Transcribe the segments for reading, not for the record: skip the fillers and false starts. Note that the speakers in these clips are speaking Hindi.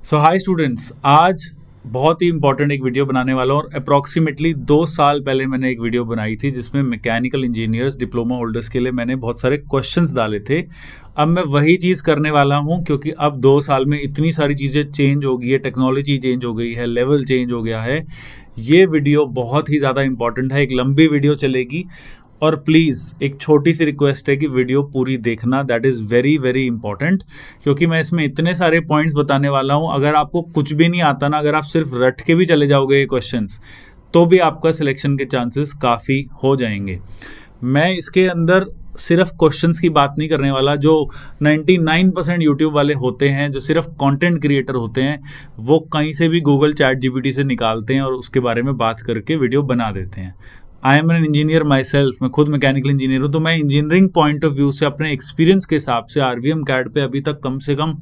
सो हाय स्टूडेंट्स, आज बहुत ही इंपॉर्टेंट एक वीडियो बनाने वाला हूँ और अप्रॉक्सीमेटली 2 साल पहले मैंने एक वीडियो बनाई थी जिसमें मैकेनिकल इंजीनियर्स डिप्लोमा होल्डर्स के लिए मैंने बहुत सारे क्वेश्चंस डाले थे। अब मैं वही चीज़ करने वाला हूँ क्योंकि अब 2 साल में इतनी सारी चीज़ें चेंज हो गई है, टेक्नोलॉजी चेंज हो गई है, लेवल चेंज हो गया है। ये वीडियो बहुत ही ज़्यादा इंपॉर्टेंट है, एक लंबी वीडियो चलेगी और प्लीज़ एक छोटी सी रिक्वेस्ट है कि वीडियो पूरी देखना, that is very very important. क्योंकि मैं इसमें इतने सारे पॉइंट्स बताने वाला हूँ, अगर आपको कुछ भी नहीं आता ना, अगर आप सिर्फ रट के भी चले जाओगे ये क्वेश्चंस, तो भी आपका सिलेक्शन के चांसेस काफ़ी हो जाएंगे। मैं इसके अंदर सिर्फ क्वेश्चंस की बात नहीं करने वाला। जो 99% यूट्यूब वाले होते हैं, जो सिर्फ कंटेंट क्रिएटर होते हैं, वो कहीं से भी गूगल चैट जीपीटी से निकालते हैं और उसके बारे में बात करके वीडियो बना देते हैं। I am an engineer my self, मैं खुद मैकेनिकल इंजीनियर हूँ, तो मैं इंजीनियरिंग पॉइंट ऑफ व्यू से अपने एक्सपीरियंस के हिसाब से आरवीएम कैड पे अभी तक कम से कम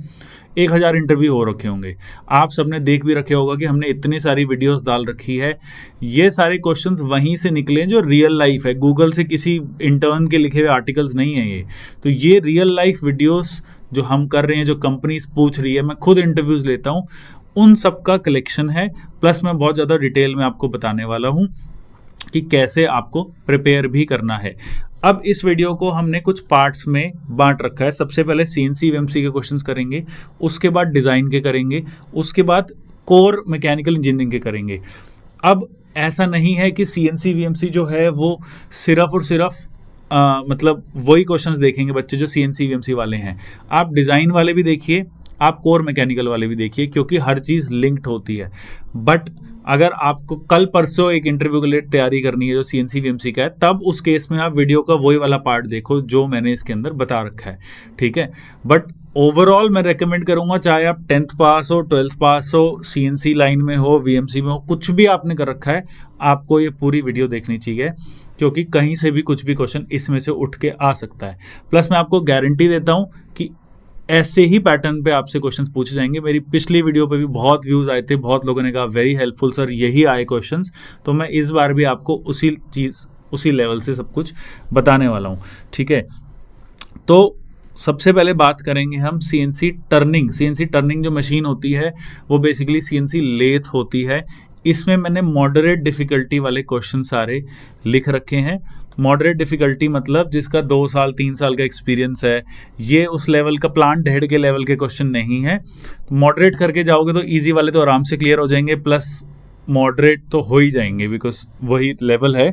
1000 इंटरव्यू हो रखे होंगे। आप सबने देख भी रखे होगा कि हमने इतनी सारी वीडियोस डाल रखी है। ये सारे क्वेश्चंस वहीं से निकले जो रियल लाइफ है, गूगल से किसी इंटर्न के लिखे हुए आर्टिकल्स नहीं है ये। तो ये रियल लाइफ वीडियोस जो हम कर रहे हैं, जो कंपनीज पूछ रही है, मैं खुद इंटरव्यूज लेता हूँ, उन सब का कलेक्शन है। प्लस मैं बहुत ज़्यादा डिटेल में आपको बताने वाला हूँ कि कैसे आपको प्रिपेयर भी करना है। अब इस वीडियो को हमने कुछ पार्ट्स में बांट रखा है। सबसे पहले सीएनसी वीएमसी के क्वेश्चंस करेंगे, उसके बाद डिज़ाइन के करेंगे, उसके बाद कोर मैकेनिकल इंजीनियरिंग के करेंगे। अब ऐसा नहीं है कि सीएनसी वीएमसी जो है वो सिर्फ और सिर्फ मतलब वही क्वेश्चंस देखेंगे बच्चे जो सीएनसी वीएमसी वाले हैं। आप डिज़ाइन वाले भी देखिए, आप कोर मैकेनिकल वाले भी देखिए, क्योंकि हर चीज़ लिंक्ड होती है। बट अगर आपको कल परसों एक इंटरव्यू के लिए तैयारी करनी है जो सीएनसी वीएमसी का है, तब उस केस में आप वीडियो का वही वाला पार्ट देखो जो मैंने इसके अंदर बता रखा है, ठीक है। बट ओवरऑल मैं रेकमेंड करूंगा, चाहे आप 10th पास हो, 12th पास हो, सीएनसी लाइन में हो, वीएमसी में हो, कुछ भी आपने कर रखा है, आपको ये पूरी वीडियो देखनी चाहिए, क्योंकि कहीं से भी कुछ भी क्वेश्चन इसमें से उठ के आ सकता है। प्लस मैं आपको गारंटी देता हूँ कि ऐसे ही पैटर्न पे आपसे क्वेश्चंस पूछे जाएंगे। मेरी पिछली वीडियो पे भी बहुत व्यूज़ आए थे, बहुत लोगों ने कहा वेरी हेल्पफुल सर, यही आए क्वेश्चंस। तो मैं इस बार भी आपको उसी लेवल से सब कुछ बताने वाला हूँ, ठीक है। तो सबसे पहले बात करेंगे हम सीएनसी टर्निंग। सीएनसी टर्निंग जो मशीन होती है वो बेसिकली सीएनसी लेथ होती है। इसमें मैंने मॉडरेट डिफ़िकल्टी वाले क्वेश्चन सारे लिख रखे हैं। मॉडरेट डिफ़िकल्टी मतलब जिसका 2 साल 3 साल का एक्सपीरियंस है, ये उस लेवल का प्लांट हेड के लेवल के क्वेश्चन नहीं है। तो मॉडरेट करके जाओगे तो इजी वाले तो आराम से क्लियर हो जाएंगे, प्लस मॉडरेट तो हो ही जाएंगे बिकॉज वही लेवल है।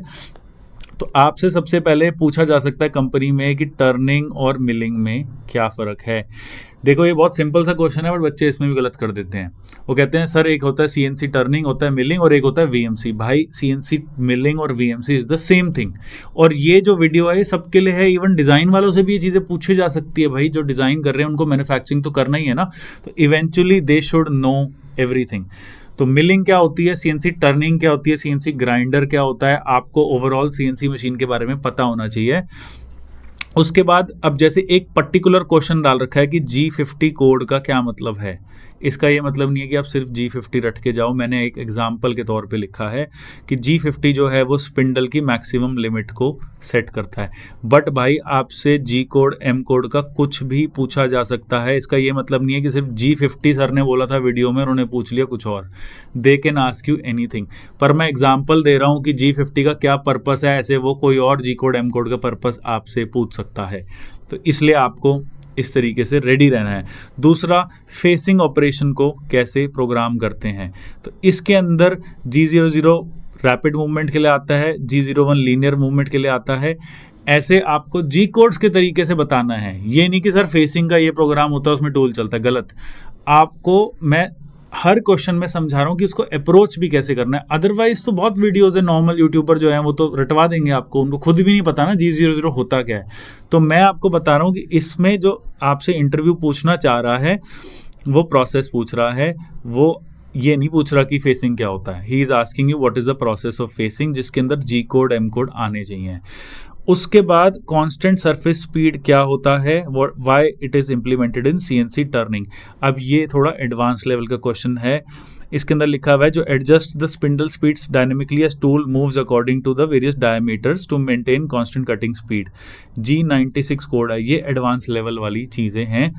तो आपसे सबसे पहले पूछा जा सकता है कंपनी में कि टर्निंग और मिलिंग में क्या फ़र्क है। देखो, ये बहुत सिंपल सा क्वेश्चन है, बट बच्चे इसमें भी गलत कर देते हैं। वो कहते हैं सर एक होता है सीएनसी टर्निंग, होता है मिलिंग, और एक होता है वीएमसी। भाई, सीएनसी मिलिंग और VMC is the same thing. और ये जो वीडियो है ये सबके लिए है, इवन डिज़ाइन वालों से भी ये चीज़ें पूछी जा सकती है। भाई, जो डिज़ाइन कर रहे हैं उनको मैन्युफैक्चरिंग तो करना ही है ना, तो eventually they should know everything. तो मिलिंग क्या होती है, सीएनसी टर्निंग क्या होती है, सीएनसी ग्राइंडर क्या होता है, आपको ओवरऑल सीएनसी मशीन के बारे में पता होना चाहिए। उसके बाद अब जैसे एक पर्टिकुलर क्वेश्चन डाल रखा है कि G50 कोड का क्या मतलब है। इसका ये मतलब नहीं है कि आप सिर्फ G50 रट के जाओ। मैंने एक एग्जाम्पल के तौर पे लिखा है कि G50 जो है वो स्पिंडल की मैक्सिमम लिमिट को सेट करता है। बट भाई, आपसे G कोड M कोड का कुछ भी पूछा जा सकता है। इसका ये मतलब नहीं है कि सिर्फ G50 सर ने बोला था वीडियो में और उन्होंने पूछ लिया कुछ और। दे कैन आस्क यू एनीथिंग। पर मैं एग्जाम्पल दे रहा हूँ कि G50 का क्या पर्पस है, ऐसे वो कोई और G कोड M कोड का पर्पस आपसे पूछ सकता है। तो इसलिए आपको इस तरीके से रेडी रहना है। दूसरा, फेसिंग ऑपरेशन को कैसे प्रोग्राम करते हैं। तो इसके अंदर G00 रैपिड मूवमेंट के लिए आता है, G01 लीनियर मूवमेंट के लिए आता है। ऐसे आपको G कोड्स के तरीके से बताना है। ये नहीं कि सर फेसिंग का ये प्रोग्राम होता है उसमें टूल चलता है, गलत। आपको मैं हर क्वेश्चन में समझा रहा हूँ कि इसको अप्रोच भी कैसे करना है। अदरवाइज तो बहुत वीडियोस है, नॉर्मल यूट्यूबर जो है वो तो रटवा देंगे आपको, उनको खुद भी नहीं पता ना G00 होता क्या है। तो मैं आपको बता रहा हूँ कि इसमें जो आपसे इंटरव्यू पूछना चाह रहा है वो प्रोसेस पूछ रहा है, वो ये नहीं पूछ रहा कि फेसिंग क्या होता है। He is asking you what is the process of facing, जिसके अंदर G कोड M कोड आने चाहिए। उसके बाद कांस्टेंट सरफेस स्पीड क्या होता है, why it is implemented in CNC turning. अब ये थोड़ा एडवांस लेवल का क्वेश्चन है। इसके अंदर लिखा हुआ है जो adjust the spindle speeds dynamically as tool moves according to the various diameters to maintain constant cutting speed. G96 code है, ये एडवांस लेवल वाली चीज़ें हैं।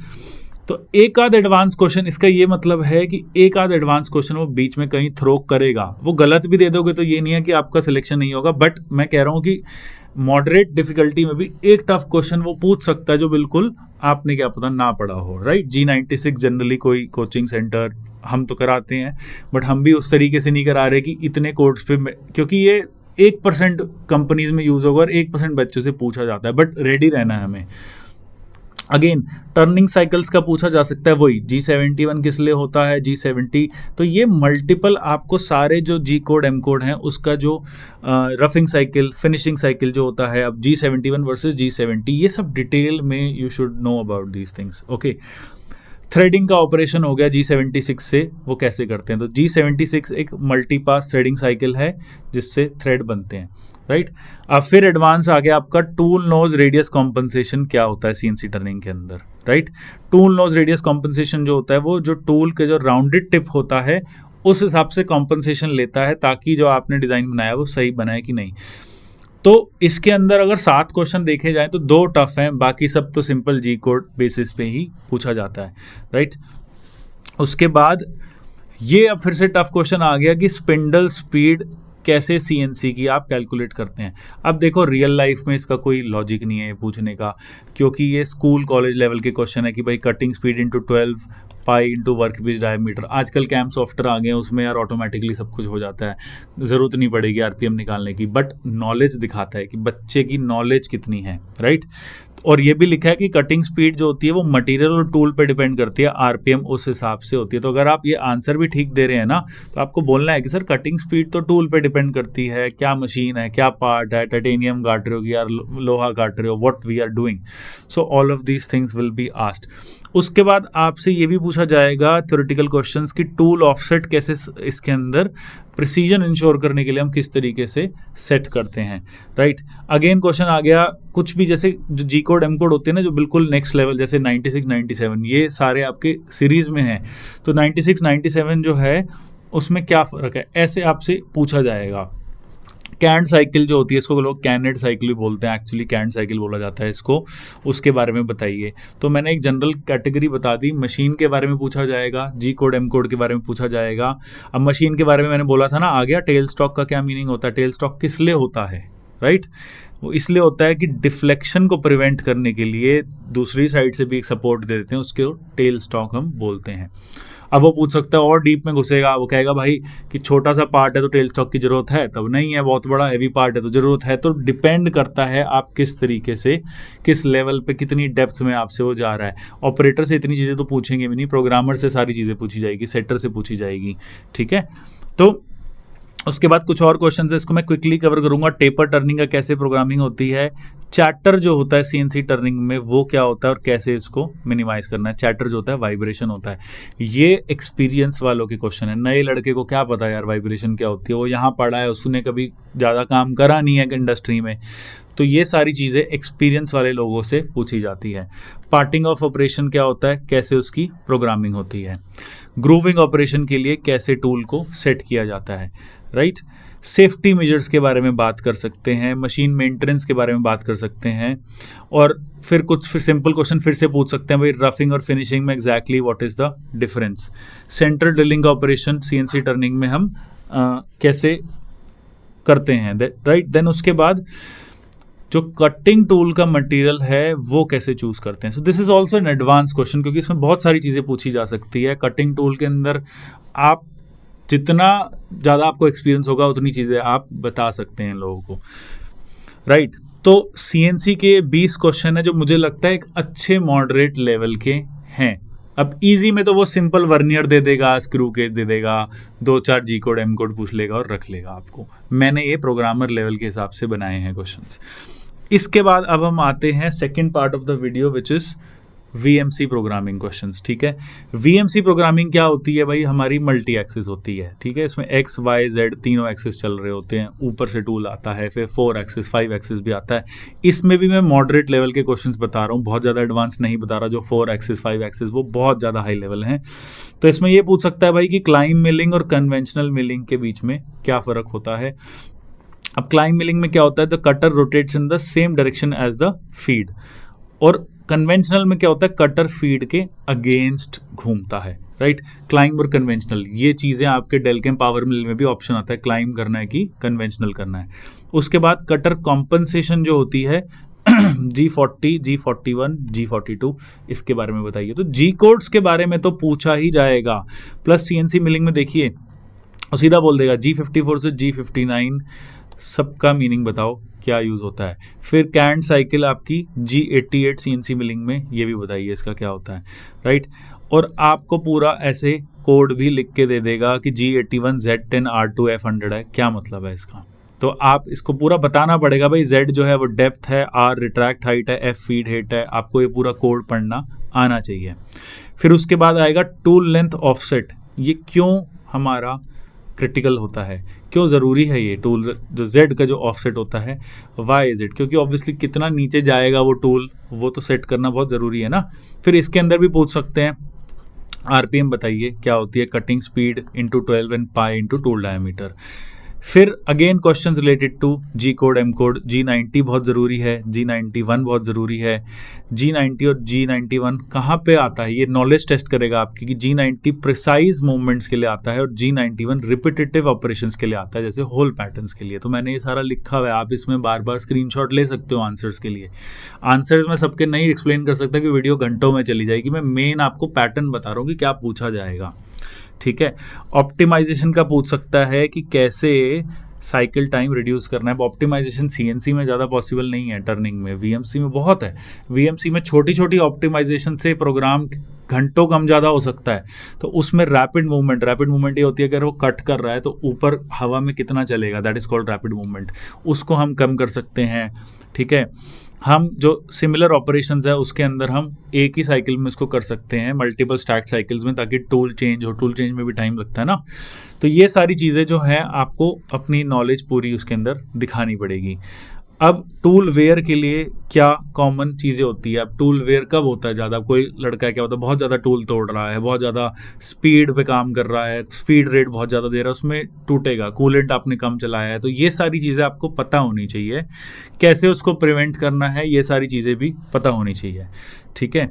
तो एक आध एडवांस क्वेश्चन, इसका ये मतलब है कि एक आध एडवांस क्वेश्चन वो बीच में कहीं थ्रो करेगा। वो गलत भी दे दोगे तो ये नहीं है कि आपका सिलेक्शन नहीं होगा, बट मैं कह रहा हूँ कि मॉडरेट डिफिकल्टी में भी एक टफ क्वेश्चन वो पूछ सकता है जो बिल्कुल आपने क्या पता ना पढ़ा हो, राइट। G96 जनरली कोई कोचिंग सेंटर हम तो कराते हैं, बट हम भी उस तरीके से नहीं करा रहे कि इतने कोर्स पे, क्योंकि ये 1% कंपनीज में यूज होगा और 1% बच्चों से पूछा जाता है, बट रेडी रहना है हमें। अगेन टर्निंग साइकिल्स का पूछा जा सकता है, वही G71 किस लिए होता है, G70, तो ये मल्टीपल आपको सारे जो G कोड M कोड हैं उसका जो रफिंग साइकिल फिनिशिंग साइकिल जो होता है, अब G71 वर्सेस G70, ये सब डिटेल में you should know about these things, okay. Threading का ऑपरेशन हो गया G76 से, वो कैसे करते हैं, तो G76 एक मल्टीपास थ्रेडिंग साइकिल है जिससे थ्रेड बनते हैं, राइट। अब फिर एडवांस आ गया आपका टूल नोज रेडियस कॉम्पनसेशन क्या होता है सीएनसी टर्निंग के अंदर, right. Tool nose radius compensation जो होता है वो जो टूल के जो राउंडेड टिप होता है उस हिसाब से कॉम्पनसेशन लेता है ताकि जो आपने डिज़ाइन बनाया वो सही बनाए कि नहीं। तो इसके अंदर अगर 7 क्वेश्चन देखे जाएं तो 2 टफ हैं, बाकी सब तो सिंपल जी कोड बेसिस पे ही पूछा जाता है, राइट। उसके बाद ये अब फिर से टफ क्वेश्चन आ गया कि स्पिंडल स्पीड कैसे सीएनसी की आप कैलकुलेट करते हैं। अब देखो रियल लाइफ में इसका कोई लॉजिक नहीं है पूछने का, क्योंकि ये स्कूल कॉलेज लेवल के क्वेश्चन है कि भाई cutting speed into 12 pi into work piece diameter. आजकल कैम सॉफ्टवेयर आ गए हैं उसमें यार ऑटोमेटिकली सब कुछ हो जाता है, ज़रूरत नहीं पड़ेगी आरपीएम निकालने की, बट नॉलेज दिखाता है कि बच्चे की नॉलेज कितनी है, राइट। और ये भी लिखा है कि कटिंग स्पीड जो होती है वो मटेरियल और टूल पे डिपेंड करती है, आरपीएम उस हिसाब से होती है। तो अगर आप ये आंसर भी ठीक दे रहे हैं ना तो आपको बोलना है कि सर कटिंग स्पीड तो टूल पे डिपेंड करती है, क्या मशीन है, क्या पार्ट है, टाइटेनियम काट रहे हो कि यार लोहा काट रहे हो, what we are doing. So all of these things will be asked. उसके बाद आपसे ये भी पूछा जाएगा थ्योरेटिकल क्वेश्चंस की टूल ऑफसेट कैसे इसके अंदर प्रिसीजन इंश्योर करने के लिए हम किस तरीके से सेट करते हैं, राइट। अगेन क्वेश्चन आ गया कुछ भी जैसे जो जी कोड एम कोड होते हैं ना जो बिल्कुल नेक्स्ट लेवल, जैसे 96 97 ये सारे आपके सीरीज में हैं, तो 96 97 जो है उसमें क्या फ़र्क है ऐसे आपसे पूछा जाएगा। कैंड साइकिल जो होती है इसको लोग कैनेड साइकिल भी बोलते हैं, एक्चुअली कैंड साइकिल बोला जाता है इसको, उसके बारे में बताइए। तो मैंने एक जनरल कैटेगरी बता दी, मशीन के बारे में पूछा जाएगा, जी कोड एम कोड के बारे में पूछा जाएगा। अब मशीन के बारे में मैंने बोला था ना, आ गया टेल स्टॉक का क्या मीनिंग होता है, टेल स्टॉक किस लिए होता है, राइट। वो इसलिए होता है कि डिफ्लेक्शन को प्रिवेंट करने के लिए दूसरी साइड से भी एक सपोर्ट दे देते हैं, उसके टेल स्टॉक हम बोलते हैं। अब वो पूछ सकता है और डीप में घुसेगा, वो कहेगा भाई कि छोटा सा पार्ट है तो टेल स्टॉक की जरूरत है, तब नहीं है, बहुत बड़ा हैवी पार्ट है तो जरूरत है। तो डिपेंड करता है आप किस तरीके से किस लेवल पे कितनी डेप्थ में आपसे वो जा रहा है। ऑपरेटर से इतनी चीज़ें तो पूछेंगे भी नहीं, प्रोग्रामर से सारी चीज़ें पूछी जाएगी, सेटर से पूछी जाएगी, ठीक है। तो उसके बाद कुछ और क्वेश्चन है, इसको मैं क्विकली कवर करूंगा। टेपर टर्निंग का कैसे प्रोग्रामिंग होती है, चैटर जो होता है सीएनसी टर्निंग में वो क्या होता है और कैसे इसको मिनिमाइज करना है। चैटर जो होता है वाइब्रेशन होता है, ये एक्सपीरियंस वालों के क्वेश्चन है। नए लड़के को क्या पता यार वाइब्रेशन क्या होती है, वो यहाँ पढ़ा है, उसने कभी ज़्यादा काम करा नहीं है इंडस्ट्री में, तो ये सारी चीज़ें एक्सपीरियंस वाले लोगों से पूछी जाती है। पार्टिंग ऑफ ऑपरेशन क्या होता है, कैसे उसकी प्रोग्रामिंग होती है। ग्रूविंग ऑपरेशन के लिए कैसे टूल को सेट किया जाता है, राइट। सेफ्टी मेजर्स के बारे में बात कर सकते हैं, मशीन मेंटेनेंस के बारे में बात कर सकते हैं, और फिर सिंपल क्वेश्चन फिर से पूछ सकते हैं भाई रफिंग और फिनिशिंग में exactly what is the difference. Central drilling का ऑपरेशन सीएनसी टर्निंग में हम कैसे करते हैं, राइट। देन उसके बाद जो कटिंग टूल का मटेरियल है वो कैसे चूज करते हैं। So this is also an advance question, क्योंकि इसमें बहुत सारी चीज़ें पूछी जा सकती है। कटिंग टूल के अंदर आप जितना ज़्यादा आपको एक्सपीरियंस होगा उतनी चीज़ें आप बता सकते हैं लोगों को, राइट। तो सीएनसी के 20 क्वेश्चन है जो मुझे लगता है एक अच्छे मॉडरेट लेवल के हैं। अब इजी में तो वो सिंपल वर्नियर दे देगा, स्क्रू केज दे देगा, 2-4 जी कोड एम कोड पूछ लेगा और रख लेगा आपको। मैंने ये प्रोग्रामर लेवल के हिसाब से बनाए हैं क्वेश्चंस। इसके बाद अब हम आते हैं second part of the video which is VMC programming questions, ठीक है। VMC प्रोग्रामिंग क्या होती है भाई, हमारी मल्टी एक्सिस होती है, ठीक है। इसमें X Y Z तीनों एक्सिस चल रहे होते हैं, ऊपर से टूल आता है, फिर 4 एक्सिस 5 एक्सिस भी आता है। इसमें भी मैं मॉडरेट लेवल के क्वेश्चंस बता रहा हूँ, बहुत ज़्यादा एडवांस नहीं बता रहा। जो 4 एक्सिस 5 एक्सिस वो बहुत ज़्यादा हाई लेवल हैं। तो इसमें ये पूछ सकता है भाई कि क्लाइंब मिलिंग और कन्वेंशनल मिलिंग के बीच में क्या फ़र्क होता है। अब क्लाइंब मिलिंग में क्या होता है, the cutter rotates in the same direction as the feed, और कन्वेंशनल में क्या होता है, कटर फीड के अगेंस्ट घूमता है, राइट। क्लाइंब और कन्वेंशनल, ये चीज़ें आपके डेलकेम पावर मिल में भी ऑप्शन आता है, क्लाइंब करना है कि कन्वेंशनल करना है। उसके बाद कटर कॉम्पनसेशन जो होती है G40, G41, G42, इसके बारे में बताइए। तो जी कोड्स के बारे में तो पूछा ही जाएगा, प्लस CNC मिलिंग में देखिए और सीधा बोल देगा G54 से G59 सबका मीनिंग बताओ क्या यूज़ होता है। फिर कैंट साइकिल आपकी G88 CNC मिलिंग में, ये भी बताइए इसका क्या होता है, राइट। और आपको पूरा ऐसे कोड भी लिख के दे देगा कि G81 Z10 R2 F100 है, क्या मतलब है इसका। तो आप इसको पूरा बताना पड़ेगा भाई, Z जो है वो डेप्थ है, R रिट्रैक्ट हाइट है, F फीड हाइट है, आपको ये पूरा कोड पढ़ना आना चाहिए। फिर उसके बाद आएगा टूल लेंथ ऑफसेट, ये क्यों हमारा क्रिटिकल होता है, क्यों ज़रूरी है ये टूल, जो Z का जो ऑफसेट होता है, वाई इज इट, क्योंकि ऑब्वियसली कितना नीचे जाएगा वो टूल, वो तो सेट करना बहुत ज़रूरी है ना। फिर इसके अंदर भी पूछ सकते हैं RPM बताइए क्या होती है, cutting speed into 12 and pi into tool diameter. फिर again questions related to G code, M code. G90 बहुत ज़रूरी है, G91 बहुत ज़रूरी है। G90 और G91 कहाँ पे आता है, ये नॉलेज टेस्ट करेगा आपकी कि G90 प्रिसाइज मूवमेंट्स के लिए आता है और G91 रिपीटेटिव ऑपरेशंस के लिए आता है, जैसे होल पैटर्न्स के लिए। तो मैंने ये सारा लिखा हुआ है, आप इसमें बार बार स्क्रीनशॉट ले सकते हो आंसर्स के लिए। आंसर्स मैं सबके नहीं एक्सप्लेन कर सकता कि वीडियो घंटों में चली जाएगी, मैं मेन आपको पैटर्न बता रहा हूँ कि क्या पूछा जाएगा, ठीक है। ऑप्टिमाइजेशन का पूछ सकता है कि कैसे साइकिल टाइम रिड्यूस करना है। ऑप्टिमाइजेशन CNC में ज़्यादा पॉसिबल नहीं है, टर्निंग में, VMC में बहुत है। VMC में छोटी छोटी ऑप्टिमाइजेशन से प्रोग्राम घंटों कम ज़्यादा हो सकता है। तो उसमें रैपिड मूवमेंट ये होती है, अगर वो कट कर रहा है तो ऊपर हवा में कितना चलेगा, that is called rapid movement, उसको हम कम कर सकते हैं, ठीक है। हम जो सिमिलर ऑपरेशंस है उसके अंदर हम एक ही साइकिल में उसको कर सकते हैं, मल्टीपल स्टैक साइकिल्स में, ताकि टूल चेंज हो, टूल चेंज में भी टाइम लगता है ना। तो ये सारी चीज़ें जो है आपको अपनी नॉलेज पूरी उसके अंदर दिखानी पड़ेगी। अब टूल वेयर के लिए क्या कॉमन चीज़ें होती है, अब टूल वेयर कब होता है ज़्यादा, कोई लड़का है क्या होता है बहुत ज़्यादा टूल तोड़ रहा है, बहुत ज़्यादा स्पीड पे काम कर रहा है, स्पीड रेट बहुत ज़्यादा दे रहा है, उसमें टूटेगा, कूलेंट आपने कम चलाया है। तो ये सारी चीज़ें आपको पता होनी चाहिए, कैसे उसको प्रिवेंट करना है, ये सारी चीज़ें भी पता होनी चाहिए, ठीक है।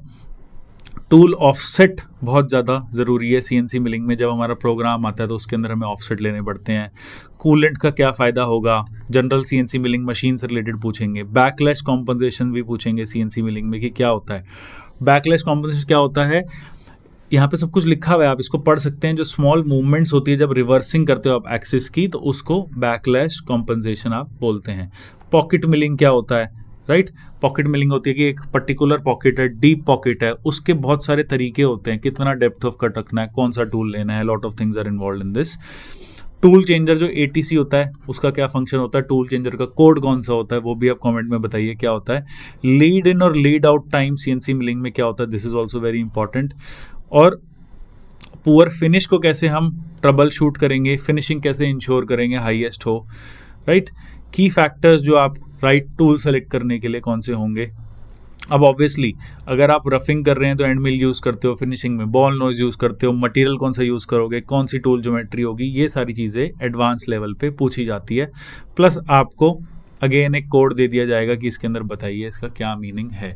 टूल ऑफसेट बहुत ज़्यादा ज़रूरी है CNC मिलिंग में, जब हमारा प्रोग्राम आता है तो उसके अंदर हमें ऑफसेट लेने पड़ते हैं। कूलेंट का क्या फ़ायदा होगा, जनरल CNC मिलिंग मशीन से रिलेटेड पूछेंगे। बैकलैश कॉम्पनसेशन भी पूछेंगे CNC मिलिंग में कि क्या होता है। बैकलैश कॉम्पनसेशन क्या होता है, यहाँ पे सब कुछ लिखा हुआ है, आप इसको पढ़ सकते हैं। जो स्मॉल मूवमेंट्स होती है जब रिवर्सिंग करते हो आप एक्सिस की, तो उसको बैकलैश कॉम्पनसेशन आप बोलते हैं। पॉकेट मिलिंग क्या होता है, राइट। पॉकेट मिलिंग होती है कि एक पर्टिकुलर पॉकेट है, डीप पॉकेट है, उसके बहुत सारे तरीके होते हैं, कितना डेप्थ ऑफ कट रखना है, कौन सा टूल लेना है, lot of things are involve in this. Tool changer जो ATC होता है उसका क्या फंक्शन होता है, टूल चेंजर का कोड कौन सा होता है, वो भी आप कमेंट में बताइए क्या होता है। लीड इन और lead out time CNC milling में क्या होता है, this is also very important. और पुअर फिनिश को कैसे हम ट्रबल शूट करेंगे, फिनिशिंग कैसे इंश्योर करेंगे हाईएस्ट हो, राइट। की फैक्टर्स जो आप राइट टूल सेलेक्ट करने के लिए कौन से होंगे। अब ऑब्वियसली अगर आप रफिंग कर रहे हैं तो एंड मिल यूज़ करते हो, फिनिशिंग में बॉल नोज यूज़ करते हो, मटेरियल कौन सा यूज़ करोगे, कौन सी टूल ज्योमेट्री होगी, ये सारी चीज़ें एडवांस लेवल पे पूछी जाती है। प्लस आपको अगेन एक कोड दे दिया जाएगा कि इसके अंदर बताइए इसका क्या मीनिंग है।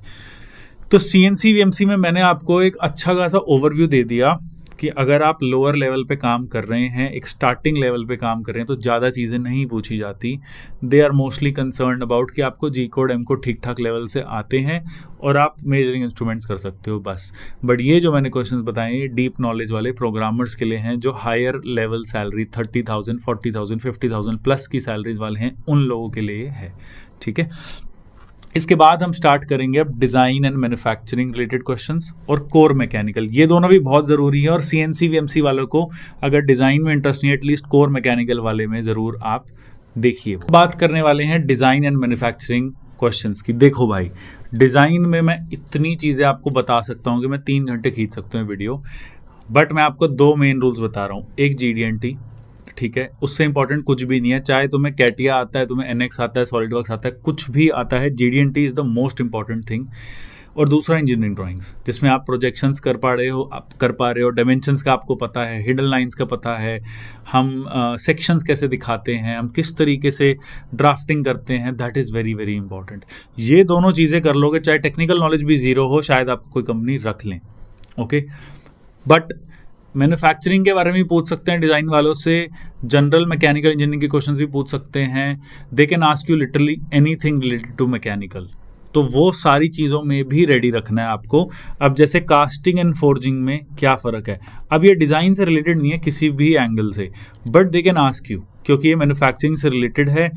तो CNC VMC में मैंने आपको एक अच्छा खासा ओवरव्यू दे दिया कि अगर आप लोअर लेवल पे काम कर रहे हैं, एक स्टार्टिंग लेवल पे काम कर रहे हैं, तो ज़्यादा चीज़ें नहीं पूछी जाती। They are mostly concern about कि आपको G कोड M कोड ठीक ठाक लेवल से आते हैं और आप मेजरिंग इंस्ट्रूमेंट्स कर सकते हो बस। बट ये जो मैंने क्वेश्चंस बताए ये डीप नॉलेज वाले प्रोग्रामर्स के लिए हैं, जो हायर लेवल सैलरी 30,000 40,000 50,000 प्लस की सैलरीज वाले हैं, उन लोगों के लिए है, ठीक है। इसके बाद हम स्टार्ट करेंगे अब design and manufacturing related questions और कोर मैकेनिकल। ये दोनों भी बहुत ज़रूरी है और CNC VMC वालों को अगर डिज़ाइन में इंटरेस्ट नहीं है, एटलीस्ट कोर मैकेनिकल वाले में ज़रूर आप देखिए। बात करने वाले हैं डिज़ाइन एंड मैन्युफैक्चरिंग क्वेश्चंस की। देखो भाई, डिज़ाइन में मैं इतनी चीज़ें आपको बता सकता हूँ कि मैं 3 घंटे खींच सकता हूँ वीडियो, बट मैं आपको 2 मेन रूल्स बता रहा हूँ। एक GD&T, ठीक है, उससे इंपॉर्टेंट कुछ भी नहीं है। चाहे तुम्हें कैटिया आता है, तुम्हें NX आता है, सॉलिडवर्क्स आता है, कुछ भी आता है, GD&T is the most important thing. और दूसरा इंजीनियरिंग ड्राइंग्स, जिसमें आप प्रोजेक्शंस कर पा रहे हो, डायमेंशंस का आपको पता है, हिडन लाइंस का पता है, हम सेक्शंस कैसे दिखाते हैं, हम किस तरीके से ड्राफ्टिंग करते हैं, that is very very important. ये दोनों चीज़ें कर लोगे, चाहे टेक्निकल नॉलेज भी ज़ीरो हो, शायद आपको कोई कंपनी रख लें। ओके, बट मैन्युफैक्चरिंग के बारे में भी पूछ सकते हैं डिज़ाइन वालों से, जनरल मैकेनिकल इंजीनियरिंग के क्वेश्चंस भी पूछ सकते हैं। They can ask you literally anything related to mechanical, तो वो सारी चीज़ों में भी रेडी रखना है आपको। अब जैसे कास्टिंग एंड फोर्जिंग में क्या फ़र्क है, अब ये डिज़ाइन से रिलेटेड नहीं है किसी भी एंगल से, but they can ask you, क्योंकि ये मैन्युफैक्चरिंग से रिलेटेड है।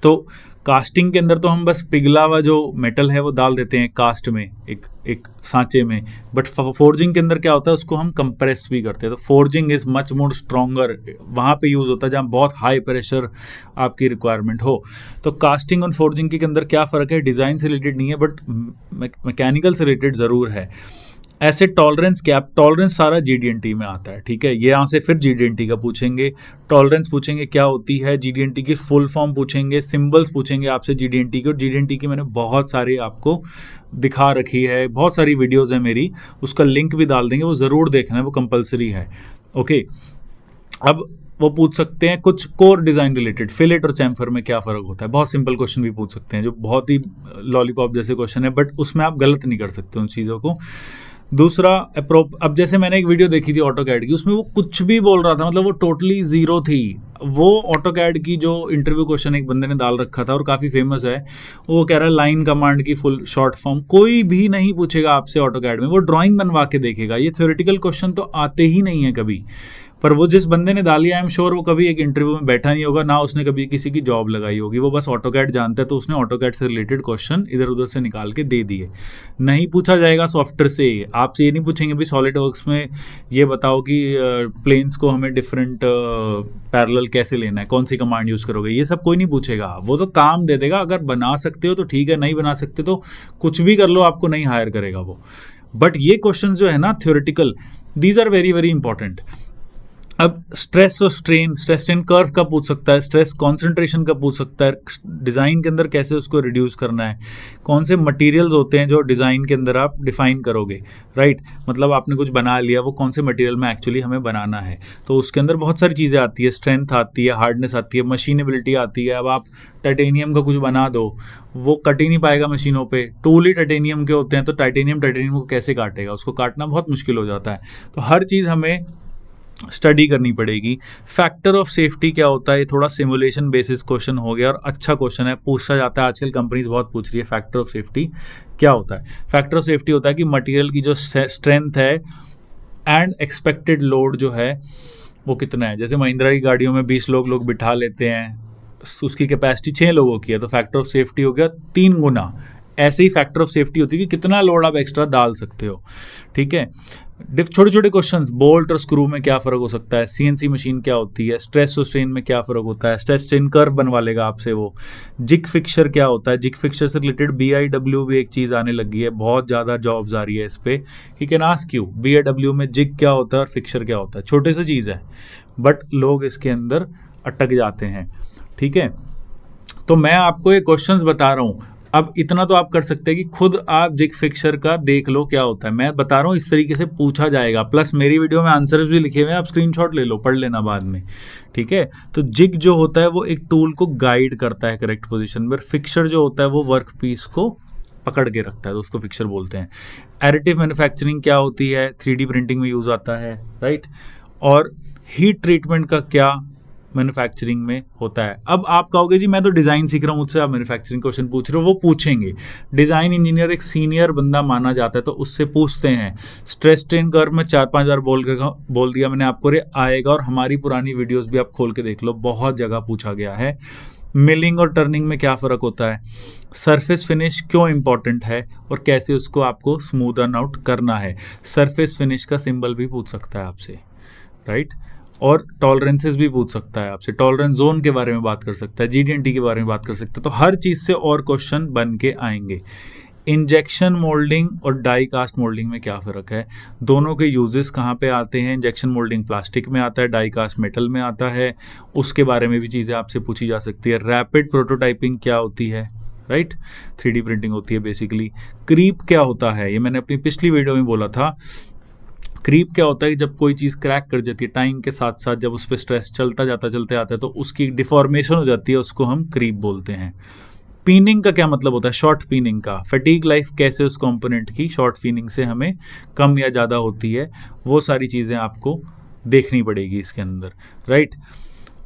तो कास्टिंग के अंदर तो हम बस पिघला हुआ जो मेटल है वो डाल देते हैं कास्ट में, एक सांचे में, बट फोर्जिंग के अंदर क्या होता है, उसको हम कंप्रेस भी करते हैं। तो forging is much more stronger, वहाँ पे यूज़ होता है जहाँ बहुत हाई प्रेशर आपकी रिक्वायरमेंट हो। तो कास्टिंग और फोर्जिंग के अंदर क्या फ़र्क है, डिज़ाइन से रिलेटेड नहीं है, बट मैकेनिकल से रिलेटेड ज़रूर है। ऐसे टॉलरेंस गैप, टॉलरेंस सारा GD&T में आता है, ठीक है। ये यहाँ से फिर GD&T का पूछेंगे, टॉलरेंस पूछेंगे क्या होती है, GD&T की फुल फॉर्म पूछेंगे, सिंबल्स पूछेंगे आपसे GD&T की, और GD&T की मैंने बहुत सारी आपको दिखा रखी है, बहुत सारी वीडियोज़ है मेरी, उसका लिंक भी डाल देंगे, वो ज़रूर देखना है, वो कंपलसरी है। ओके, अब वो पूछ सकते हैं कुछ कोर डिज़ाइन रिलेटेड, फिलेट और चैम्फर में क्या फ़र्क होता है, बहुत सिंपल क्वेश्चन भी पूछ सकते हैं, जो बहुत ही लॉलीपॉप जैसे क्वेश्चन है, बट उसमें आप गलत नहीं कर सकते उन चीज़ों को। दूसरा अब जैसे मैंने एक वीडियो देखी थी ऑटोकैड की, उसमें वो कुछ भी बोल रहा था, मतलब वो टोटली ज़ीरो थी। वो ऑटोकैड की जो इंटरव्यू क्वेश्चन एक बंदे ने डाल रखा था और काफ़ी फेमस है, वो कह रहा है लाइन कमांड की फुल शॉर्ट फॉर्म, कोई भी नहीं पूछेगा आपसे ऑटोकैड में, वो ड्राइंग बनवा के देखेगा। ये थ्योरेटिकल क्वेश्चन तो आते ही नहीं है कभी, पर वो जिस बंदे ने डाली आई एम श्योर वो कभी एक इंटरव्यू में बैठा नहीं होगा, ना उसने कभी किसी की जॉब लगाई होगी, वो बस ऑटोकैड जानता है, तो उसने ऑटोकैड से रिलेटेड क्वेश्चन इधर उधर से निकाल के दे दिए। नहीं पूछा जाएगा सॉफ्टवेयर से, आपसे ये नहीं पूछेंगे भी सॉलिड वर्क्स में ये बताओ कि प्लेन्स को हमें डिफरेंट पैरेलल कैसे लेना है, कौन सी कमांड यूज़ करोगे, ये सब कोई नहीं पूछेगा। वो तो काम दे देगा, अगर बना सकते हो तो ठीक है, नहीं बना सकते तो कुछ भी कर लो, आपको नहीं हायर करेगा वो। बट ये क्वेश्चन जो है ना theoretical, these are very very important. अब स्ट्रेस और स्ट्रेन कर्व का पूछ सकता है, स्ट्रेस कॉन्सेंट्रेशन का पूछ सकता है, डिज़ाइन के अंदर कैसे उसको रिड्यूस करना है, कौन से मटेरियल्स होते हैं जो डिज़ाइन के अंदर आप डिफाइन करोगे, राइट। मतलब आपने कुछ बना लिया, वो कौन से मटेरियल में एक्चुअली हमें बनाना है, तो उसके अंदर बहुत सारी चीज़ें आती है, स्ट्रेंथ आती है, हार्डनेस आती है, मशीनेबिलिटी आती है। अब आप टाइटेनियम का कुछ बना दो, वो कट ही नहीं पाएगा मशीनों पे, टूल ही टाइटेनियम के होते हैं, तो टाइटेनियम को कैसे काटेगा, उसको काटना बहुत मुश्किल हो जाता है। तो हर चीज़ हमें स्टडी करनी पड़ेगी। फैक्टर ऑफ सेफ्टी क्या होता है, ये थोड़ा सिमुलेशन बेसिस क्वेश्चन हो गया और अच्छा क्वेश्चन है, पूछा जाता है, आजकल कंपनीज बहुत पूछ रही है फैक्टर ऑफ सेफ्टी क्या होता है। फैक्टर ऑफ सेफ्टी होता है कि मटेरियल की जो स्ट्रेंथ है एंड एक्सपेक्टेड लोड जो है वो कितना है। जैसे महिंद्रा की गाड़ियों में 20 लोग बिठा लेते हैं, उसकी कैपेसिटी 6 लोगों की है, तो फैक्टर ऑफ सेफ्टी हो गया 3 गुना। ऐसे ही फैक्टर ऑफ सेफ्टी होती है कि कितना लोड आप एक्स्ट्रा डाल सकते हो, ठीक है। छोटे छोटे क्वेश्चंस, बोल्ट और स्क्रू में क्या फ़र्क हो सकता है, CNC मशीन क्या होती है, स्ट्रेस और स्ट्रेन में क्या फ़र्क होता है, स्ट्रेस स्ट्रेन कर्व बनवा लेगा आपसे वो। जिग फिक्सर क्या होता है, जिग फिक्सर से रिलेटेड BIW भी एक चीज़ आने लगी है, बहुत ज़्यादा जॉब्स आ रही है इस पर। He can ask you BIW में जिग क्या होता है और फिक्सर क्या होता है, छोटे सी चीज़ है बट लोग इसके अंदर अटक जाते हैं, ठीक है। तो मैं आपको ये क्वेश्चंस बता रहा हूँ, अब इतना तो आप कर सकते हैं कि खुद आप जिग फिक्सर का देख लो क्या होता है। मैं बता रहा हूँ इस तरीके से पूछा जाएगा, प्लस मेरी वीडियो में आंसर्स भी लिखे हुए हैं, आप स्क्रीनशॉट ले लो, पढ़ लेना बाद में, ठीक है। तो जिग जो होता है वो एक टूल को गाइड करता है करेक्ट पोजीशन पर, फिक्सर जो होता है वो वर्क पीस को पकड़ के रखता है, तो उसको फिक्सर बोलते हैं। एडिटिव मैन्युफैक्चरिंग क्या होती है, 3D प्रिंटिंग में यूज़ आता है, राइट। और हीट ट्रीटमेंट का क्या मैन्युफैक्चरिंग में होता है। अब आप कहोगे जी मैं तो डिज़ाइन सीख रहा हूँ, मुझसे आप मैन्युफैक्चरिंग क्वेश्चन पूछ रहे हो, वो पूछेंगे। डिज़ाइन इंजीनियर एक सीनियर बंदा माना जाता है, तो उससे पूछते हैं। स्ट्रेस स्ट्रेन कर्व में 4-5 बार बोल दिया मैंने आपको, रे आएगा, और हमारी पुरानी वीडियोज़ भी आप खोल के देख लो, बहुत जगह पूछा गया है। मिलिंग और टर्निंग में क्या फ़र्क होता है, सरफेस फिनिश क्यों इंपॉर्टेंट है और कैसे उसको आपको स्मूदन आउट करना है। सरफेस फिनिश का सिंबल भी पूछ सकता है आपसे, राइट। और टॉलरेंसेस भी पूछ सकता है आपसे, टॉलरेंस जोन के बारे में बात कर सकता है, GD&T के बारे में बात कर सकता है। तो हर चीज़ से और क्वेश्चन बन के आएंगे। इंजेक्शन मोल्डिंग और डाई कास्ट मोल्डिंग में क्या फ़र्क है, दोनों के यूजेस कहाँ पे आते हैं। इंजेक्शन मोल्डिंग प्लास्टिक में आता है, डाई कास्ट मेटल में आता है, उसके बारे में भी चीज़ें आपसे पूछी जा सकती है। रैपिड प्रोटोटाइपिंग क्या होती है, राइट। 3D प्रिंटिंग होती है बेसिकली। क्रीप क्या होता है, ये मैंने अपनी पिछली वीडियो में बोला था। क्रीप क्या होता है कि जब कोई चीज़ क्रैक कर जाती है टाइम के साथ साथ, जब उस पर स्ट्रेस चलता जाता चलते आता है तो उसकी डिफॉर्मेशन हो जाती है, उसको हम क्रीप बोलते हैं। पीनिंग का क्या मतलब होता है, शॉर्ट पीनिंग का। फटीग लाइफ कैसे उस कंपोनेंट की शॉर्ट पीनिंग से हमें कम या ज़्यादा होती है, वो सारी चीज़ें आपको देखनी पड़ेगी इसके अंदर, right.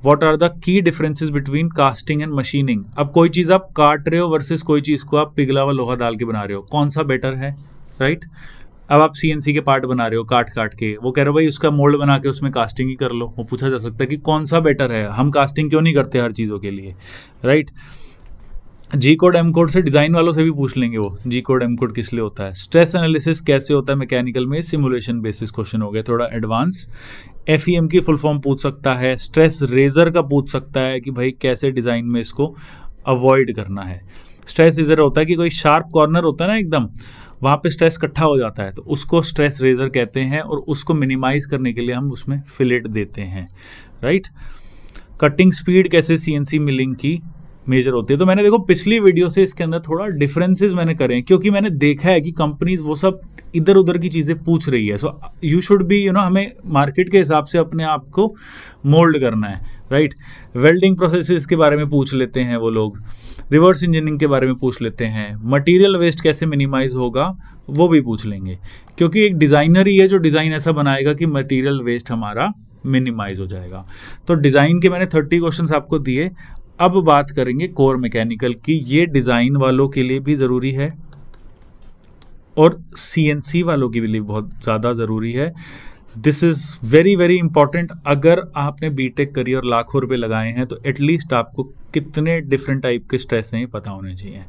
What are the key differences between casting and machining. अब कोई चीज़ आप काट रहे हो वर्सेस कोई चीज़ को आप पिघला हुआ लोहा डाल के बना रहे हो, कौन सा बेटर है, राइट। अब आप सीएनसी के पार्ट बना रहे हो काट काट के, वो कह रहे हो भाई उसका मोल्ड बना के उसमें कास्टिंग ही कर लो। वो पूछा जा सकता है कि कौन सा बेटर है, हम कास्टिंग क्यों नहीं करते हर चीज़ों के लिए, राइट। जी कोड एम कोड से डिज़ाइन वालों से भी पूछ लेंगे वो जी कोड एम कोड किस लिए होता है। स्ट्रेस एनालिसिस कैसे होता है मैकेनिकल में, सिमुलेशन बेसिस क्वेश्चन हो गया थोड़ा एडवांस। एफईएम की फुल फॉर्म पूछ सकता है। स्ट्रेस रेजर का पूछ सकता है कि भाई कैसे डिज़ाइन में इसको अवॉइड करना है। स्ट्रेस रेजर होता है कि कोई शार्प कॉर्नर होता है ना एकदम, वहाँ पे स्ट्रेस इकट्ठा हो जाता है तो उसको स्ट्रेस रेजर कहते हैं, और उसको मिनिमाइज करने के लिए हम उसमें फिलेट देते हैं, राइट। कटिंग स्पीड कैसे सीएनसी मिलिंग की मेजर होती है। तो मैंने देखो पिछली वीडियो से इसके अंदर थोड़ा डिफरेंसेस मैंने करे हैं, क्योंकि मैंने देखा है कि कंपनीज वो सब इधर उधर की चीज़ें पूछ रही है। सो यू शुड बी हमें मार्केट के हिसाब से अपने आप को मोल्ड करना है, राइट। वेल्डिंग प्रोसेसेस के बारे में पूछ लेते हैं वो लोग, रिवर्स इंजीनियरिंग के बारे में पूछ लेते हैं, मटेरियल वेस्ट कैसे मिनिमाइज होगा वो भी पूछ लेंगे, क्योंकि एक डिज़ाइनर ही है जो डिज़ाइन ऐसा बनाएगा कि मटेरियल वेस्ट हमारा मिनिमाइज हो जाएगा। तो डिज़ाइन के मैंने 30 क्वेश्चन आपको दिए। अब बात करेंगे कोर मैकेनिकल की। ये डिज़ाइन वालों के लिए भी ज़रूरी है और सीएनसी वालों के लिए बहुत ज़्यादा ज़रूरी है। This is very very important. अगर आपने बीटेक करी और लाखों रुपए लगाए हैं तो एटलीस्ट आपको कितने डिफरेंट टाइप के स्ट्रेस हैं ये पता होने चाहिए।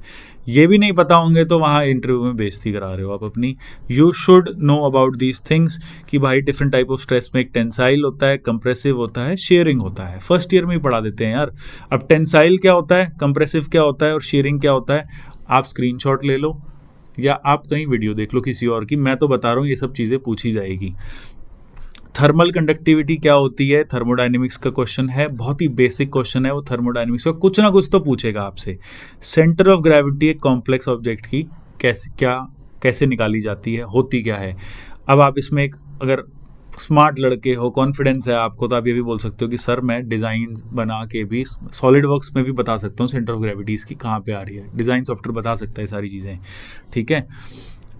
ये भी नहीं पता होंगे तो वहाँ इंटरव्यू में बेइज्जती करा रहे हो आप अपनी। You should know about these things कि भाई डिफरेंट टाइप ऑफ स्ट्रेस में एक टेंसाइल होता है, कंप्रेसिव होता है, शेयरिंग होता है। फर्स्ट ईयर में ही पढ़ा देते हैं यार। अब टेंसाइल क्या होता है, कंप्रेसिव क्या होता है और शेयरिंग क्या होता है, आप स्क्रीनशॉट ले लो या आप कहीं वीडियो देख लो किसी और की। मैं तो बता रहा हूँ ये सब चीज़ें पूछी जाएगी। थर्मल कंडक्टिविटी क्या होती है, थर्मोडायनेमिक्स का क्वेश्चन है, बहुत ही बेसिक क्वेश्चन है वो थर्मोडायनेमिक्स का, कुछ ना कुछ तो पूछेगा आपसे। सेंटर ऑफ ग्रेविटी एक कॉम्प्लेक्स ऑब्जेक्ट की कैसे निकाली जाती है, होती क्या है। अब आप इसमें एक अगर स्मार्ट लड़के हो, कॉन्फिडेंस है आपको, तो आप ये भी बोल सकते हो कि सर मैं डिज़ाइन बना के भी सॉलिड वर्क्स में भी बता सकता हूँ सेंटर ऑफ ग्रेविटी इसकी कहाँ पे आ रही है। डिज़ाइन सॉफ्टवेयर बता सकता है सारी चीज़ें, ठीक है।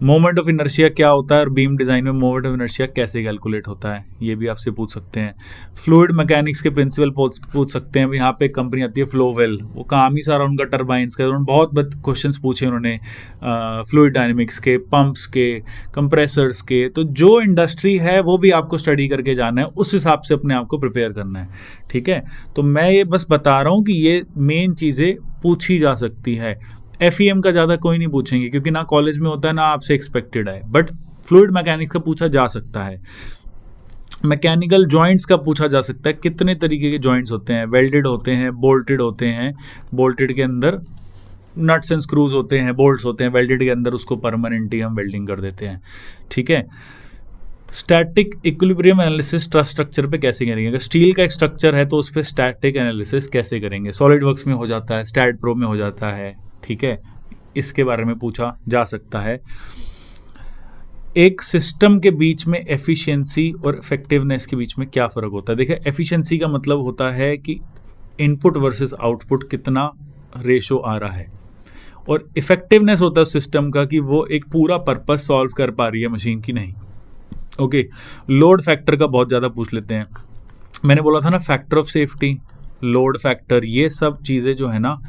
मोमेंट ऑफ इनर्शिया क्या होता है और बीम डिज़ाइन में मोमेंट ऑफ इनर्शिया कैसे कैलकुलेट होता है, ये भी आपसे पूछ सकते हैं। फ्लूइड मैकेनिक्स के प्रिंसिपल पूछ सकते हैं। यहाँ पे एक कंपनी आती है फ्लोवेल, वो काम ही सारा उनका टर्बाइंस का, उन्होंने बहुत क्वेश्चंस पूछे उन्होंने फ्लूइड डायनेमिक्स के, पंप्स के, कंप्रेसर्स के। तो जो इंडस्ट्री है वो भी आपको स्टडी करके जाना है, उस हिसाब से अपने आप को प्रिपेयर करना है, ठीक है। तो मैं ये बस बता रहा हूँ कि ये मेन चीज़ें पूछी जा सकती है। एफईएम का ज़्यादा कोई नहीं पूछेंगे क्योंकि ना कॉलेज में होता है ना आपसे एक्सपेक्टेड है, बट फ्लूइड मैकेनिक्स का पूछा जा सकता है। मैकेनिकल जॉइंट्स का पूछा जा सकता है, कितने तरीके के जॉइंट्स होते हैं, वेल्डेड होते हैं, बोल्टेड होते हैं, बोल्टेड के अंदर नट्स एंड स्क्रूज होते हैं, बोल्ट्स होते हैं, वेल्डेड के अंदर उसको परमानेंटली हम वेल्डिंग कर देते हैं, ठीक है। Static equilibrium analysis truss structure पे कैसे करेंगे, अगर स्टील का एक स्ट्रक्चर है तो उस पर स्टैटिक एनालिसिस कैसे करेंगे। सॉलिड वर्क्स में हो जाता है, स्टैट प्रो में हो जाता है, ठीक है। इसके बारे में पूछा जा सकता है। एक सिस्टम के बीच में एफिशिएंसी और इफेक्टिवनेस के बीच में क्या फ़र्क होता है। देखिए एफिशिएंसी का मतलब होता है कि इनपुट वर्सेस आउटपुट कितना रेशो आ रहा है, और इफेक्टिवनेस होता है सिस्टम का कि वो एक पूरा पर्पस सॉल्व कर पा रही है मशीन की नहीं। ओके, लोड फैक्टर का बहुत ज़्यादा पूछ लेते हैं। मैंने बोला था ना factor of safety, load factor, ये सब चीज़ें जो है ना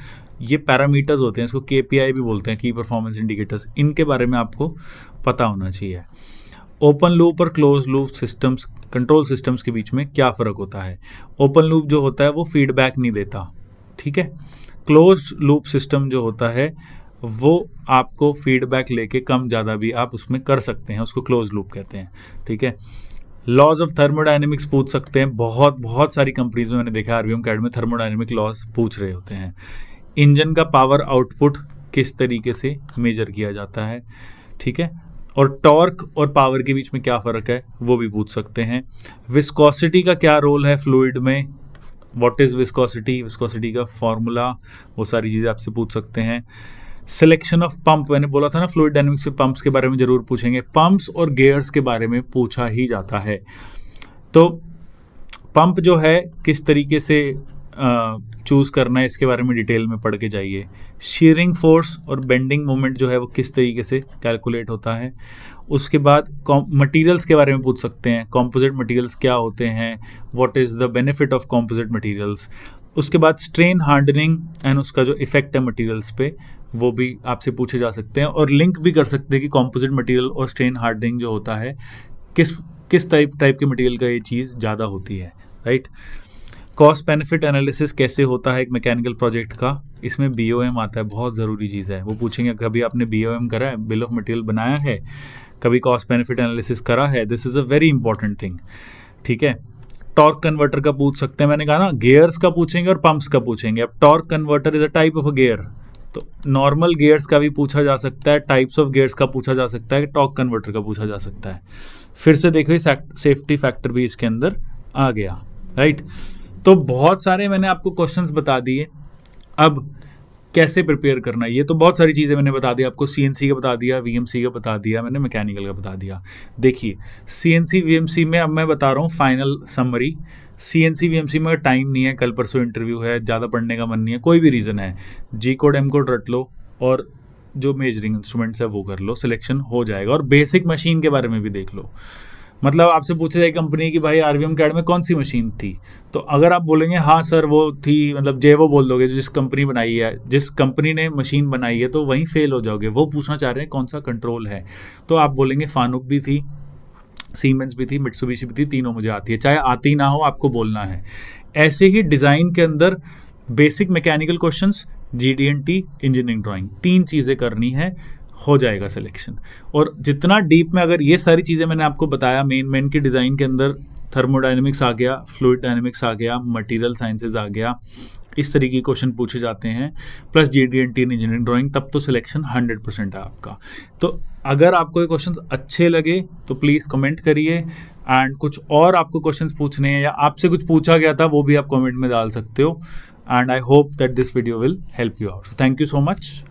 ये पैरामीटर्स होते हैं, इसको केपीआई भी बोलते हैं, की परफॉर्मेंस इंडिकेटर्स। इनके बारे में आपको पता होना चाहिए। ओपन लूप और close loop systems, control systems के बीच में क्या फ़र्क होता है। ओपन लूप जो होता है वो फीडबैक नहीं देता, ठीक है। क्लोज लूप सिस्टम जो होता है वो आपको फीडबैक लेके कम ज़्यादा भी आप उसमें कर सकते हैं, उसको क्लोज लूप कहते हैं, ठीक है। लॉज ऑफ थर्मोडायनेमिक्स पूछ सकते हैं, बहुत सारी कंपनीज में मैंने देखा आरबीएम कैड में थर्मोडायनेमिक लॉज पूछ रहे होते हैं। इंजन का पावर आउटपुट किस तरीके से मेजर किया जाता है, ठीक है। और टॉर्क और पावर के बीच में क्या फ़र्क है वो भी पूछ सकते हैं। विस्कोसिटी का क्या रोल है फ्लूइड में, व्हाट इज़ विस्कोसिटी, विस्कोसिटी का फॉर्मूला, वो सारी चीज़ें आपसे पूछ सकते हैं। सिलेक्शन ऑफ पंप, मैंने बोला था ना फ्लूइड डायनेमिक्स से पंप्स के बारे में जरूर पूछेंगे, पंप्स और गियर्स के बारे में पूछा ही जाता है। तो पंप जो है किस तरीके से चूज़ करना है इसके बारे में डिटेल में पढ़ के जाइए। शीयरिंग फोर्स और बेंडिंग मोमेंट जो है वो किस तरीके से कैलकुलेट होता है। उसके बाद मटेरियल्स के बारे में पूछ सकते हैं, कॉम्पोजिट मटेरियल्स क्या होते हैं, what is the benefit of composite materials. उसके बाद स्ट्रेन हार्डनिंग एंड उसका जो इफेक्ट है मटेरियल्स पे, वो भी आपसे पूछे जा सकते हैं। और लिंक भी कर सकते हैं कि कॉम्पोजिट मटेरियल और स्ट्रेन हार्डनिंग जो होता है किस टाइप के मटेरियल का ये चीज़ ज़्यादा होती है, राइट। कॉस्ट बेनिफिट एनालिसिस कैसे होता है एक मैकेनिकल प्रोजेक्ट का, इसमें BOM आता है, बहुत ज़रूरी चीज़ है। वो पूछेंगे कभी आपने BOM करा है, बिल ऑफ मटेरियल बनाया है, कभी कॉस्ट बेनिफिट एनालिसिस करा है, this is a very important thing, ठीक है। टॉर्क कन्वर्टर का पूछ सकते हैं, मैंने कहा ना गियर्स का पूछेंगे और पंप्स का पूछेंगे। अब torque converter is a type of a gear, तो नॉर्मल गियर्स का भी पूछा जा सकता है, टाइप्स ऑफ गियर्स का पूछा जा सकता है, टॉर्क कन्वर्टर का पूछा जा सकता है। फिर से देखो सेफ्टी फैक्टर भी इसके अंदर आ गया, राइट। तो बहुत सारे मैंने आपको क्वेश्चंस बता दिए। अब कैसे प्रिपेयर करना है, ये तो बहुत सारी चीज़ें मैंने बता दी आपको, CNC का बता दिया, VMC का बता दिया, मैंने मैकेनिकल का बता दिया। देखिए CNC VMC में अब मैं बता रहा हूँ फाइनल समरी। CNC VMC में टाइम नहीं है, कल परसों इंटरव्यू है, ज़्यादा पढ़ने का मन नहीं है, कोई भी रीज़न है, G कोड M कोड रट लो और जो मेजरिंग इंस्ट्रूमेंट्स है वो कर लो, सिलेक्शन हो जाएगा। और बेसिक मशीन के बारे में भी देख लो, मतलब आपसे पूछा जाए कंपनी की भाई RVM CAD में कौन सी मशीन थी, तो अगर आप बोलेंगे हाँ सर वो थी, मतलब जेवो बोल दोगे, जिस कंपनी बनाई है, जिस कंपनी ने मशीन बनाई है, तो वहीं फेल हो जाओगे। वो पूछना चाह रहे हैं कौन सा कंट्रोल है, तो आप बोलेंगे फानुक भी थी, सीमेंस भी थी, मित्सुबिशी भी थी, तीनों मुझे आती है, चाहे आती ना हो आपको बोलना है। ऐसे ही डिज़ाइन के अंदर basic mechanical questions, GD&T, engineering drawing, 3 चीज़ें करनी है, हो जाएगा सिलेक्शन। और जितना डीप में अगर ये सारी चीज़ें मैंने आपको बताया, मेन की डिज़ाइन के अंदर थर्मोडायनेमिक्स आ गया, फ्लूइड डायनेमिक्स आ गया, मटेरियल साइंसेज आ गया, इस तरीके के क्वेश्चन पूछे जाते हैं, प्लस GD&T इंजीनियरिंग ड्राइंग, तब तो सिलेक्शन 100% है आपका। तो अगर आपको ये क्वेश्चंस अच्छे लगे तो प्लीज़ कमेंट करिए, एंड कुछ और आपको क्वेश्चंस पूछने हैं या आपसे कुछ पूछा गया था वो भी आप कमेंट में डाल सकते हो, and I hope that this video will help you out. Thank you so much.